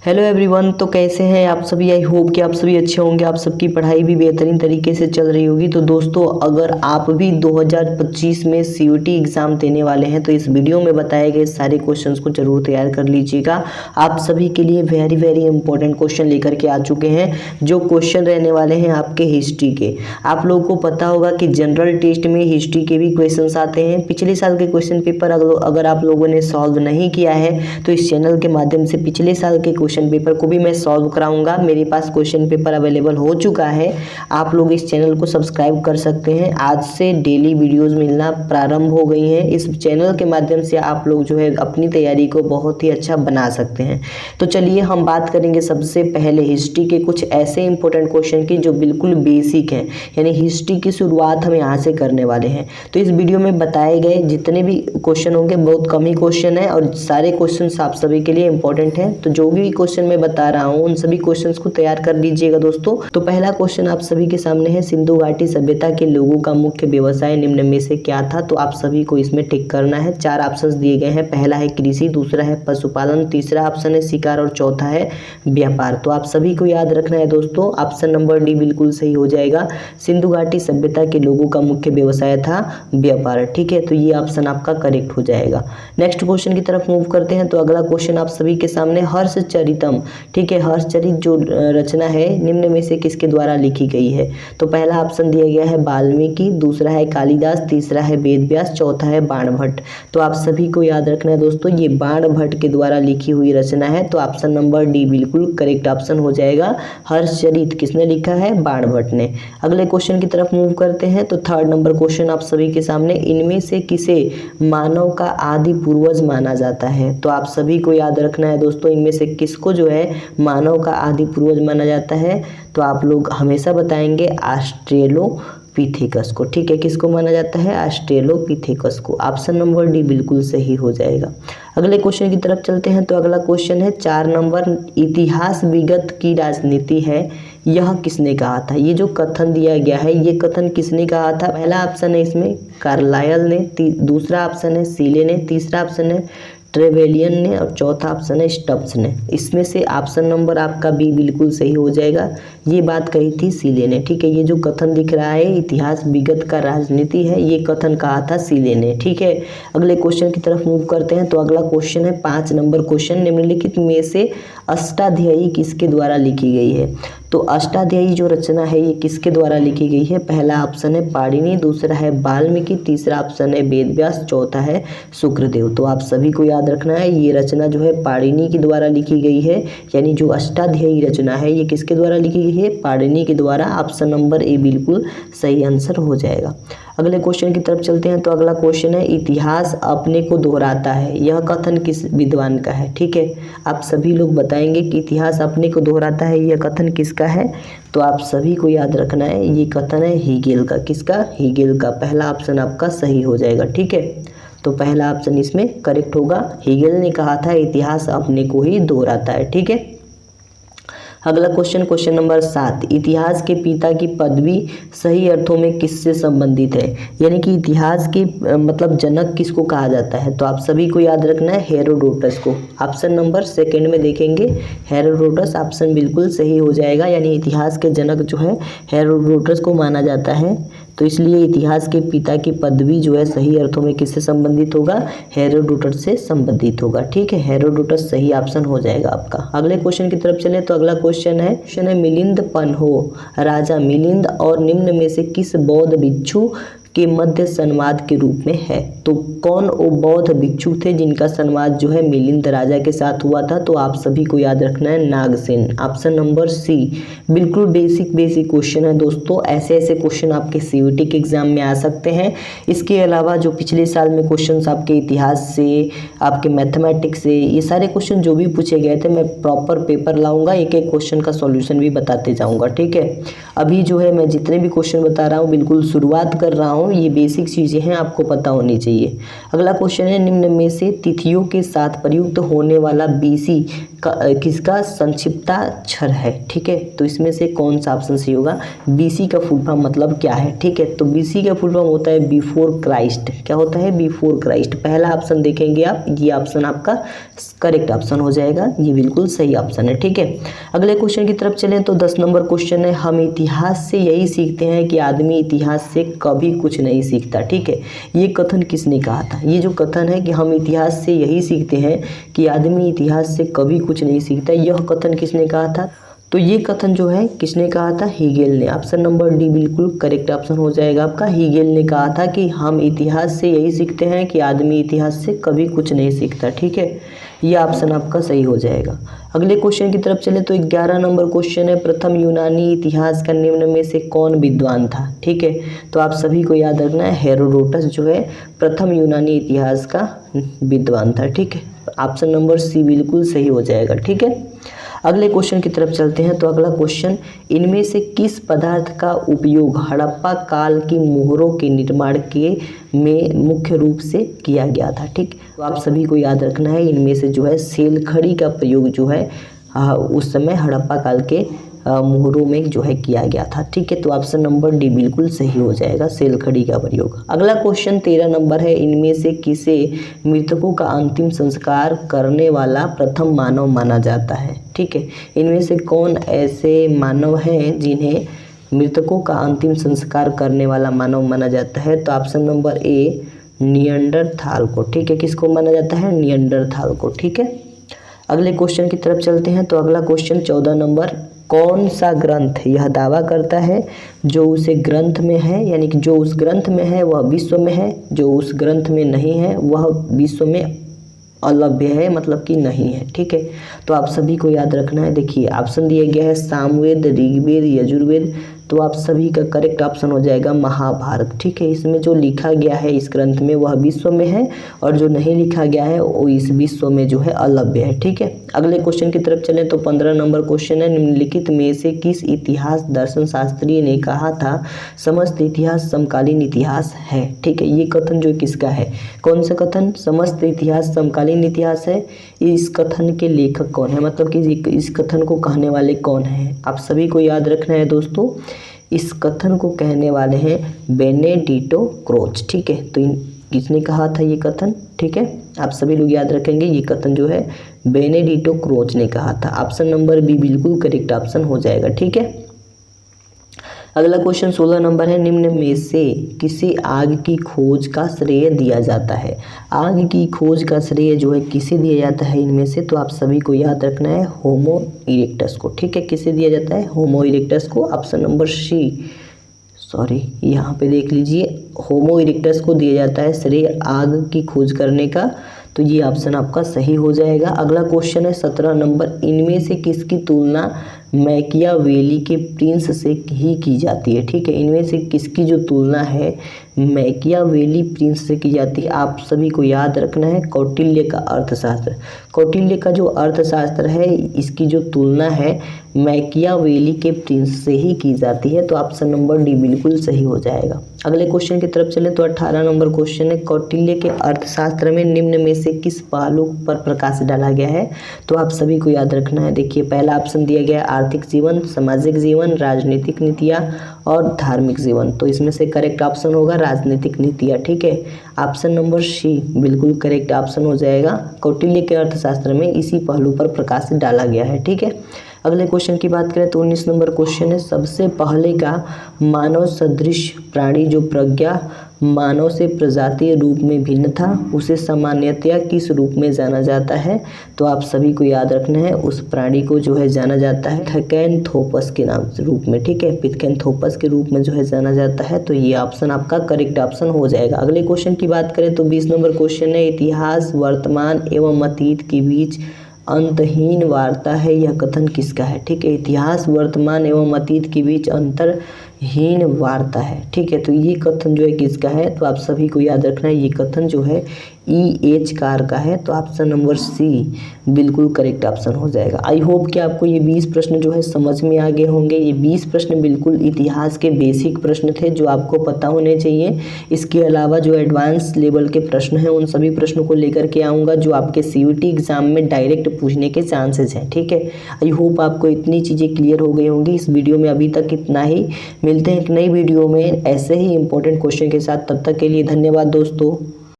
Hello everyone. तो कैसे हैं आप सभी। आई होप कि आप सभी अच्छे होंगे, आप सबकी पढ़ाई भी बेहतरीन तरीके से चल रही होगी। तो दोस्तों, अगर आप भी 2025 में सीयूटी एग्ज़ाम देने वाले हैं तो इस वीडियो में बताए गए सारे क्वेश्चंस को जरूर तैयार कर लीजिएगा। आप सभी के लिए वेरी वेरी इंपॉर्टेंट क्वेश्चन लेकर के आ चुके हैं, जो क्वेश्चन रहने वाले हैं आपके हिस्ट्री के। आप लोगों को पता होगा कि जनरल टेस्ट में हिस्ट्री के भी क्वेश्चन आते हैं। पिछले साल के क्वेश्चन पेपर अगर आप लोगों ने सॉल्व नहीं किया है तो इस चैनल के माध्यम से पिछले साल के क्वेश्चन पेपर को भी मैं सॉल्व कराऊंगा। मेरे पास क्वेश्चन पेपर अवेलेबल हो चुका है। आप लोग इस चैनल को सब्सक्राइब कर सकते हैं। आज से डेली वीडियोस मिलना प्रारंभ हो गई हैं। इस चैनल के माध्यम से आप लोग जो है अपनी तैयारी को बहुत ही अच्छा बना सकते हैं। तो चलिए हम बात करेंगे सबसे पहले हिस्ट्री के कुछ ऐसे इंपॉर्टेंट क्वेश्चन की जो बिल्कुल बेसिक हैं, यानी हिस्ट्री की शुरुआत हम यहाँ से करने वाले हैं। तो इस वीडियो में बताए गए जितने भी क्वेश्चन होंगे बहुत कम ही क्वेश्चन है और सारे क्वेश्चन आप सभी के लिए इंपॉर्टेंट हैं। तो जो भी क्वेश्चन मैं बता रहा हूँ उन सभी क्वेश्चंस को तैयार कर लीजिएगा दोस्तों। तो पहला क्वेश्चन आप सभी के सामने है, सिंधु घाटी सभ्यता के लोगों का मुख्य व्यवसाय निम्न में से क्या था। तो आप सभी को इसमें टिक करना है। 4 ऑप्शंस दिए गए हैं। पहला है कृषि, दूसरा है पशुपालन, तीसरा ऑप्शन है शिकार और चौथा है व्यापार। तो आप सभी को याद रखना है दोस्तों, ऑप्शन नंबर डी बिल्कुल सही हो जाएगा। सिंधु घाटी सभ्यता के लोगों का मुख्य व्यवसाय था व्यापार। ठीक है, तो ये ऑप्शन आपका करेक्ट हो जाएगा। नेक्स्ट क्वेश्चन की तरफ मूव करते हैं। तो अगला क्वेश्चन आप सभी के सामने हर्षचरितम, ठीक है, हर्षचरित जो रचना है निम्न में से किसके द्वारा लिखी गई है। तो पहला ऑप्शन दिया गया है वाल्मीकि, दूसरा है कालिदास, तीसरा है वेदव्यास, चौथा है बाणभट्ट। तो आप सभी को याद रखना है दोस्तों, ये बाणभट्ट के द्वारा लिखी हुई रचना है। तो ऑप्शन नंबर डी बिल्कुल करेक्ट ऑप्शन हो जाएगा। हर्षचरित किसने लिखा है, बाणभट्ट ने। अगले क्वेश्चन की तरफ मूव करते हैं। तो थर्ड नंबर क्वेश्चन आप सभी के सामने, इनमें से किसे मानव का आदि पूर्वज माना जाता है। तो आप सभी को याद रखना है दोस्तों, इनमें से किसको जो है मानव का आदि पूर्वज माना जाता है। तो आप लोग हमेशा बताएंगे ऑस्ट्रेलोपिथेकस को। ठीक है, किसको माना जाता है, ऑस्ट्रेलोपिथेकस को। ऑप्शन नंबर डी बिल्कुल सही हो जाएगा। अगले क्वेश्चन की तरफ चलते हैं। तो अगला क्वेश्चन है 4 नंबर, इतिहास विगत की राजनीति है, यह किसने कहा था। ये जो कथन दिया गया है ये कथन किसने कहा था। पहला ऑप्शन है इसमें कार्लायल ने, दूसरा ऑप्शन है सीले ने, तीसरा ऑप्शन है ट्रेवेलियन ने और चौथा ऑप्शन है स्टब्स ने। इसमें से ऑप्शन नंबर आपका बी बिल्कुल सही हो जाएगा। ये बात कही थी सीले ने। ठीक है, ये जो कथन दिख रहा है इतिहास विगत का राजनीति है, ये कथन कहा था सीले ने। ठीक है, अगले क्वेश्चन की तरफ मूव करते हैं। तो अगला क्वेश्चन है 5 नंबर क्वेश्चन, निम्नलिखित में से अष्टाध्यायी किसके द्वारा लिखी गई है। तो अष्टाध्यायी जो रचना है ये किसके द्वारा लिखी गई है। पहला ऑप्शन है पाणिनि, दूसरा है वाल्मीकि, तीसरा ऑप्शन है वेदव्यास, चौथा है शुक्रदेव। तो आप सभी को याद रखना है ये रचना जो है पाणिनि के द्वारा लिखी गई है, यानी जो अष्टाध्यायी रचना है ये किसके द्वारा लिखी गई है, पाणिनि के द्वारा। ऑप्शन नंबर ए बिल्कुल सही आंसर हो जाएगा। अगले क्वेश्चन की तरफ चलते हैं। तो अगला क्वेश्चन है, इतिहास अपने को दोहराता है, यह कथन किस विद्वान का है। ठीक है, आप सभी लोग बताएंगे कि इतिहास अपने को दोहराता है, यह कथन किसका है। तो आप सभी को याद रखना है ये कथन है हीगेल का। किसका, हीगेल का। पहला ऑप्शन आपका सही हो जाएगा। ठीक है, तो पहला ऑप्शन इसमें करेक्ट होगा। हीगेल ने कहा था इतिहास अपने को ही दोहराता है। ठीक है, अगला क्वेश्चन नंबर 7, इतिहास के पिता की पदवी सही अर्थों में किससे संबंधित है। यानी कि इतिहास के मतलब जनक किसको कहा जाता है। तो आप सभी को याद रखना है हेरोडोटस को। ऑप्शन नंबर सेकंड में देखेंगे हेरोडोटस, ऑप्शन बिल्कुल सही हो जाएगा। यानी इतिहास के जनक जो है हेरोडोटस को माना जाता है। तो इसलिए इतिहास के पिता की पदवी जो है सही अर्थों में किससे संबंधित होगा, हेरोडोटस से संबंधित होगा। ठीक है, हेरोडोटस सही ऑप्शन हो जाएगा आपका। अगले क्वेश्चन की तरफ चले। तो अगला क्वेश्चन है मिलिंद पन्हो, राजा मिलिंद और निम्न में से किस बौद्ध भिक्षु के मध्य संवाद के रूप में है। तो कौन वो बौद्ध भिक्षु थे जिनका संवाद जो है मिलिंद राजा के साथ हुआ था। तो आप सभी को याद रखना है नागसेन। ऑप्शन नंबर सी बिल्कुल बेसिक क्वेश्चन है दोस्तों। ऐसे क्वेश्चन आपके सीयूटी के एग्जाम में आ सकते हैं। इसके अलावा जो पिछले साल में क्वेश्चंस आपके इतिहास से, आपके मैथमेटिक्स से, ये सारे क्वेश्चन जो भी पूछे गए थे मैं प्रॉपर पेपर लाऊंगा, एक एक क्वेश्चन का सॉल्यूशन भी बताते जाऊंगा। ठीक है, अभी जो है मैं जितने भी क्वेश्चन बता रहा हूँ बिल्कुल शुरुआत कर रहा हूँ, ये बेसिक चीजें हैं, आपको पता होनी चाहिए। अगला क्वेश्चन है, निम्न में से तिथियों के साथ प्रयुक्त होने वाला बीसी किसका संक्षिप्ताक्षर है। ठीक है, तो इसमें से कौन सा ऑप्शन सही होगा। बीसी का फुल फॉर्म मतलब क्या है। ठीक है, तो बीसी का फुल फॉर्म होता है बिफोर क्राइस्ट। क्या होता है, बिफोर क्राइस्ट। पहला ऑप्शन देखेंगे आप, ये ऑप्शन आपका करेक्ट ऑप्शन हो जाएगा, ये बिल्कुल सही ऑप्शन है। ठीक है, अगले क्वेश्चन की तरफ चलें तो 10 नंबर क्वेश्चन है, हम इतिहास से यही सीखते हैं कि आदमी इतिहास से कभी कुछ नहीं सीखता। ठीक है, ये कथन किसने कहा था। ये जो कथन है कि हम इतिहास से यही सीखते हैं कि आदमी इतिहास से कभी कुछ नहीं सीखता, यह कथन किसने कहा था। तो ये कथन जो है किसने कहा था, हीगेल ने। ऑप्शन नंबर डी बिल्कुल करेक्ट ऑप्शन हो जाएगा आपका। हीगेल ने कहा था कि हम इतिहास से यही सीखते हैं कि आदमी इतिहास से कभी कुछ नहीं सीखता। ठीक है, ये ऑप्शन आपका सही हो जाएगा। अगले क्वेश्चन की तरफ चले तो 11 नंबर क्वेश्चन है, प्रथम यूनानी इतिहास का निम्न में से कौन विद्वान था। ठीक है, तो आप सभी को याद रखना है, हेरोडोटस जो है प्रथम यूनानी इतिहास का विद्वान था। ठीक है, ऑप्शन नंबर सी बिल्कुल सही हो जाएगा। ठीक है, अगले क्वेश्चन की तरफ चलते हैं तो अगला क्वेश्चन, इनमें से किस पदार्थ का उपयोग हड़प्पा काल की मोहरों के निर्माण के में मुख्य रूप से किया गया था। ठीक, तो आप सभी को याद रखना है, इनमें से जो है सेलखड़ी का प्रयोग जो है उस समय हड़प्पा काल के मोहरों में जो है किया गया था। ठीक है, तो ऑप्शन नंबर डी बिल्कुल सही हो जाएगा, सेलखड़ी का प्रयोग। अगला क्वेश्चन 13 नंबर है, इनमें से किसे मृतकों का अंतिम संस्कार करने वाला प्रथम मानव माना जाता है। ठीक है, इनमें से कौन ऐसे मानव हैं जिन्हें मृतकों का अंतिम संस्कार करने वाला मानव माना जाता है। तो ऑप्शन नंबर ए निएंडरथाल को। ठीक है, किसको माना जाता है, निएंडरथाल को। ठीक है, अगले क्वेश्चन की तरफ चलते हैं तो अगला क्वेश्चन 14 नंबर, कौन सा ग्रंथ यह दावा करता है जो उसे ग्रंथ में है, यानी कि जो उस ग्रंथ में है वह विश्व में है, जो उस ग्रंथ में नहीं है वह विश्व में अलभ्य है, मतलब कि नहीं है। ठीक है, तो आप सभी को याद रखना है। देखिए ऑप्शन दिया गया है सामवेद, ऋग्वेद, यजुर्वेद, तो आप सभी का करेक्ट ऑप्शन हो जाएगा महाभारत। ठीक है, इसमें जो लिखा गया है इस ग्रंथ में वह विश्व में है और जो नहीं लिखा गया है वो इस विश्व में जो है अलभ्य है। ठीक है, अगले क्वेश्चन की तरफ चलें तो 15 नंबर क्वेश्चन है, निम्नलिखित में से किस इतिहास दर्शन शास्त्री ने कहा था समस्त इतिहास समकालीन इतिहास है। ठीक है, ये कथन जो किसका है, कौन सा कथन, समस्त इतिहास समकालीन इतिहास है। इस कथन के लेखक कौन है, मतलब कि इस कथन को कहने वाले कौन हैं, आप सभी को याद रखना है दोस्तों। इस कथन को कहने वाले हैं बेनेडिक्टो क्रोच। ठीक है, तो किसने कहा था ये कथन। ठीक है, आप सभी लोग याद रखेंगे, ये कथन जो है बेनेडिक्टो क्रोच ने कहा था। ऑप्शन नंबर बी बिल्कुल करेक्ट ऑप्शन हो जाएगा। ठीक है, अगला क्वेश्चन 16 नंबर है, निम्न में से किसे आग की खोज का श्रेय दिया जाता है। आग की खोज का श्रेय जो है किसे दिया जाता है इनमें से, तो आप सभी को याद रखना है होमो इरेक्टस को। ठीक है, किसे दिया जाता है, होमो इरेक्टस को। ऑप्शन नंबर सी, सॉरी यहाँ पे देख लीजिए, होमो इरेक्टस को दिया जाता है श्रेय आग की खोज करने का, तो ये ऑप्शन आपका सही हो जाएगा। अगला क्वेश्चन है 17 नंबर, इनमें से किसकी तुलना मैकियावेली के प्रिंस से ही की जाती है। ठीक है, इनमें से किसकी जो तुलना है मैकियावेली प्रिंस से की जाती है, आप सभी को याद रखना है कौटिल्य का अर्थशास्त्र। कौटिल्य का जो अर्थशास्त्र है इसकी जो तुलना है मैकियावेली के प्रिंस से ही की जाती है, तो ऑप्शन नंबर डी बिल्कुल सही हो जाएगा। अगले क्वेश्चन की तरफ चले तो 18 नंबर क्वेश्चन है, कौटिल्य के अर्थशास्त्र में निम्न में से किस पहलू पर प्रकाश डाला गया है, तो आप सभी को याद रखना है। देखिए पहला ऑप्शन दिया गया आर्थिक जीवन, सामाजिक जीवन, राजनीतिक नीतियाँ और धार्मिक जीवन, तो इसमें से करेक्ट ऑप्शन होगा राजनीतिक नीतियाँ। ठीक है, ऑप्शन नंबर सी बिल्कुल करेक्ट ऑप्शन हो जाएगा। कौटिल्य के अर्थशास्त्र में इसी पहलू पर प्रकाश डाला गया है। ठीक है, अगले क्वेश्चन की बात करें तो 19 नंबर क्वेश्चन है, सबसे पहले का मानव सदृश प्राणी जो प्रज्ञा मानव से प्रजातीय रूप में भिन्न था उसे सामान्यतया किस रूप में जाना जाता है, तो आप सभी को याद रखना है उस प्राणी को जो है जाना जाता है पिथेकेनथ्रोपस के नाम रूप में। ठीक है, पिथेकेनथ्रोपस के रूप में जो है जाना जाता है, तो ये ऑप्शन आपका करेक्ट ऑप्शन हो जाएगा। अगले क्वेश्चन की बात करें तो 20 नंबर क्वेश्चन है, इतिहास वर्तमान एवं अतीत के बीच अंतहीन वार्ता है, यह कथन किसका है। ठीक है, इतिहास वर्तमान एवं अतीत के बीच अंतरहीन वार्ता है। ठीक है, तो ये कथन जो है किसका है, तो आप सभी को याद रखना है ये कथन जो है EH कार का है, तो ऑप्शन नंबर सी बिल्कुल करेक्ट ऑप्शन हो जाएगा। आई होप कि आपको ये 20 प्रश्न जो है समझ में आ गए होंगे। ये 20 प्रश्न बिल्कुल इतिहास के बेसिक प्रश्न थे जो आपको पता होने चाहिए। इसके अलावा जो एडवांस लेवल के प्रश्न हैं उन सभी प्रश्नों को लेकर के आऊँगा जो आपके CUET एग्जाम में डायरेक्ट पूछने के चांसेस हैं, ठीक है। आई होप आपको इतनी चीज़ें क्लियर हो गई होंगी। इस वीडियो में अभी तक इतना ही। मिलते हैं एक नई वीडियो में ऐसे ही इंपॉर्टेंट क्वेश्चन के साथ। तब तक के लिए धन्यवाद दोस्तों।